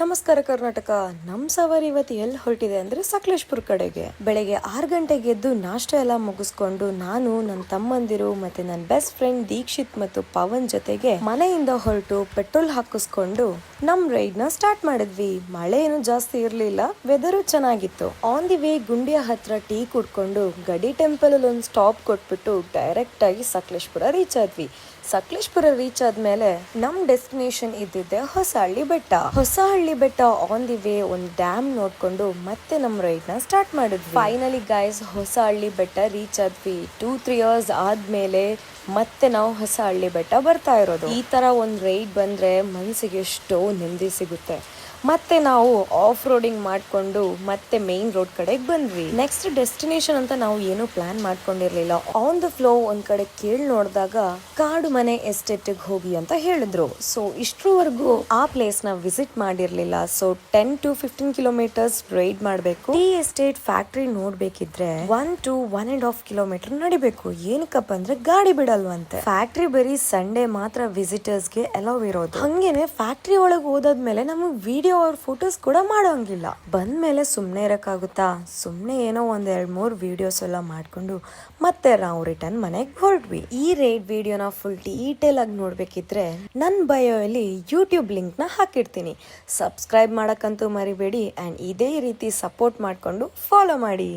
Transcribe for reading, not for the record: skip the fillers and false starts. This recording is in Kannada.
ನಮಸ್ಕಾರ ಕರ್ನಾಟಕ. ನಮ್ ಸವಾರಿ ಇವತ್ತು ಎಲ್ಲಿ ಹೊರಟಿದೆ ಅಂದ್ರೆ ಸಕಲೇಶ್ಪುರ ಕಡೆಗೆ. ಬೆಳಗ್ಗೆ 6 ಗಂಟೆಗೆ ಎದ್ದು ನಾಷ್ಟ ಎಲ್ಲ ಮುಗಿಸ್ಕೊಂಡು ನಾನು ನನ್ನ ತಮ್ಮಂದಿರು ಮತ್ತೆ ನನ್ನ ಬೆಸ್ಟ್ ಫ್ರೆಂಡ್ ದೀಕ್ಷಿತ್ ಮತ್ತು ಪವನ್ ಜೊತೆಗೆ ಮನೆಯಿಂದ ಹೊರಟು ಪೆಟ್ರೋಲ್ ಹಾಕಿಸ್ಕೊಂಡು ನಮ್ ರೈಡ್ ನ ಸ್ಟಾರ್ಟ್ ಮಾಡಿದ್ವಿ. ಮಳೆ ಏನು ಜಾಸ್ತಿ ಇರ್ಲಿಲ್ಲ, ವೆದರು ಚೆನ್ನಾಗಿತ್ತು. ಆನ್ ದಿ ವೇ ಗುಂಡಿಯ ಹತ್ರ ಟೀ ಕುಡ್ಕೊಂಡು ಗಡಿ ಟೆಂಪಲ್ ಅಲ್ಲಿ ಒಂದು ಸ್ಟಾಪ್ ಕೊಟ್ಬಿಟ್ಟು ಡೈರೆಕ್ಟ್ ಆಗಿ ಸಕಲೇಶ್ಪುರ ರೀಚ್ ಆದ್ವಿ. ಸಕಲೇಶ್ಪುರ ರೀಚ್ ಆದ್ಮೇಲೆ ನಮ್ ಡೆಸ್ಟಿನೇಷನ್ ಇದ್ದಿದ್ದೆ ಹೊಸಹಳ್ಳಿ ಬೆಟ್ಟ. ಹೊಸಹಳ್ಳಿ ಬೆಟ್ಟ ಆನ್ ದಿ ವೇ ಒಂದು ಡ್ಯಾಮ್ ನೋಡ್ಕೊಂಡು ಮತ್ತೆ ನಮ್ ರೈಡ್ ನ ಸ್ಟಾರ್ಟ್ ಮಾಡಿದ್ವಿ. ಫೈನಲಿ ಗೈಸ್ ಹೊಸಹಳ್ಳಿ ಬೆಟ್ಟ ರೀಚ್ ಆದ್ವಿ. 2-3 years ಆದ್ಮೇಲೆ ಮತ್ತೆ ನಾವು ಹೊಸಹಳ್ಳಿ ಬೆಟ್ಟ ಬರ್ತಾ ಇರೋದು. ಈ ತರ ಒಂದ್ ರೈಡ್ ಬಂದ್ರೆ ಮನಸ್ಸಿಗೆ ಎಷ್ಟೋ ನೆಮ್ಮದಿ ಸಿಗುತ್ತೆ. ಮತ್ತೆ ನಾವು ಆಫ್ ರೋಡಿಂಗ್ ಮಾಡ್ಕೊಂಡು ಮತ್ತೆ ಮೇನ್ ರೋಡ್ ಕಡೆಗೆ ಬಂದ್ವಿ. ನೆಕ್ಸ್ಟ್ ಡೆಸ್ಟಿನೇಷನ್ ಅಂತ ನಾವು ಏನು ಪ್ಲಾನ್ ಮಾಡ್ಕೊಂಡಿರ್ಲಿಲ್ಲ. ಆನ್ ದ ಫ್ಲೋ ಒಂದ್ ಕಡೆ ಕೇಳಿ ನೋಡಿದಾಗ ಕಾಡು ಮನೆ ಎಸ್ಟೇಟ್ ಹೋಗಿ ಅಂತ ಹೇಳಿದ್ರು. ಸೊ ಇಷ್ಟರವರೆಗೂ ಆ ಪ್ಲೇಸ್ ನ ವಿಸಿಟ್ ಮಾಡಿರ್ಲಿಲ್ಲ. ಸೊ 10 to 15 kilometers ರೈಡ್ ಮಾಡ್ಬೇಕು. ಟೀ ಎಸ್ಟೇಟ್ ಫ್ಯಾಕ್ಟ್ರಿ ನೋಡ್ಬೇಕಿದ್ರೆ 1 to 1.5 kilometer ನಡಿಬೇಕು. ಏನಕ್ಕಪ್ಪ ಅಂದ್ರೆ ಗಾಡಿ ಬಿಡಲ್ವಂತೆ. ಫ್ಯಾಕ್ಟ್ರಿ ಬರೀ ಸಂಡೇ ಮಾತ್ರ ವಿಸಿಟರ್ಸ್ ಗೆ ಅಲೌ ಇರೋದು. ಹಂಗೇನೆ ಫ್ಯಾಕ್ಟ್ರಿ ಒಳಗೆ ಹೋದಾದ್ಮೇಲೆ ನಮಗ್ ವಿಡಿಯೋ ಅವ್ರ ಫೋಟೋಸ್ ಕೂಡ ಮಾಡೋಂಗಿಲ್ಲ. ಬಂದ್ಮೇಲೆ ಸುಮ್ನೆ ಇರಕ್ಕಾಗುತ್ತಾ? ಸುಮ್ನೆ ಏನೋ 1-2-3 ವಿಡಿಯೋಸ್ ಎಲ್ಲ ಮಾಡ್ಕೊಂಡು ಮತ್ತೆ ನಾವು ರಿಟರ್ನ್ ಮನೆಗೆ ಹೊರಟ್ವಿ. ಈ ರೈಡ್ ವಿಡಿಯೋನ ಫುಲ್ ಡೀಟೇಲ್ ಆಗಿ ನೋಡ್ಬೇಕಿದ್ರೆ ನನ್ನ ಬಯೋ ಅಲ್ಲಿ ಯೂಟ್ಯೂಬ್ ಲಿಂಕ್ ನ ಹಾಕಿರ್ತೀನಿ. ಸಬ್ಸ್ಕ್ರೈಬ್ ಮಾಡಕ್ಕಂತೂ ಮರಿಬೇಡಿ. ಅಂಡ್ ಇದೇ ರೀತಿ ಸಪೋರ್ಟ್ ಮಾಡ್ಕೊಂಡು ಫಾಲೋ ಮಾಡಿ.